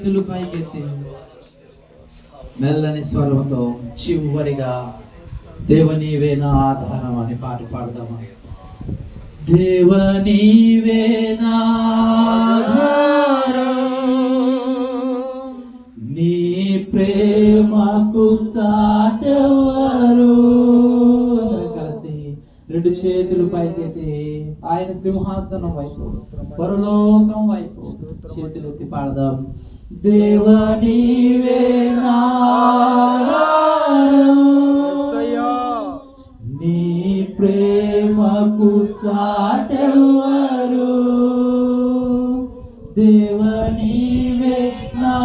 చేతులు పైకెత్తి మెల్లని స్వరంతో చివరిగా దేవనీవే నా ఆధారం అని పాట పాడదామా? దేవనీవే నా నీ ప్రేమకు సాటెవరు. కలిసి రెండు చేతులు పైకెత్తి ఆయన సింహాసనం వైపు, పరలోకం వైపు చేతులు ఎత్తి పాడదాం. దేవా నీవే నా నీ ప్రేమకు సాటెవరు. దేవా నీవే నా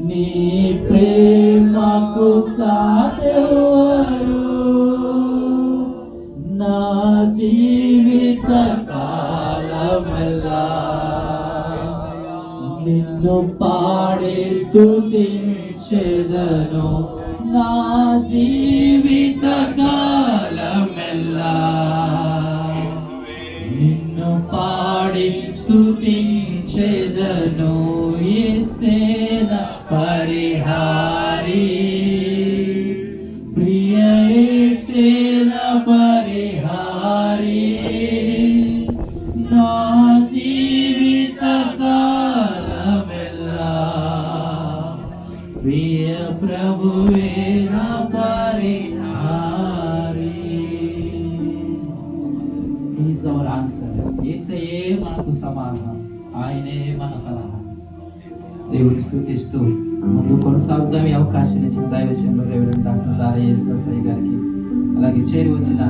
నీ ప్రేమకు సాటెవరు. నా జీవిత కాలమెల్లా నిన్ను పాడి స్తుతించెదను. నా జీవిత కాలమెల్లా నిన్ను పాడి స్తుతించెదను. యేసేన పరిహారి, ప్రియ యేసేన పరిహారి. నా జీవిత కాలమెల్లా ప్రియ ప్రభువే నా పరిహారి. Is our answer. యేసయ్యే మనకు సమాధానం, ఆయనే మన కలహ. దేవుని స్తుతిస్తూ ముందు కొనసాగుదాం. ఈ అవకాశం ఇచ్చిన దైవజనులు రెవరెండ్ డాక్టర్ దారయ్య గారికి, అలాగే చేరి వచ్చిన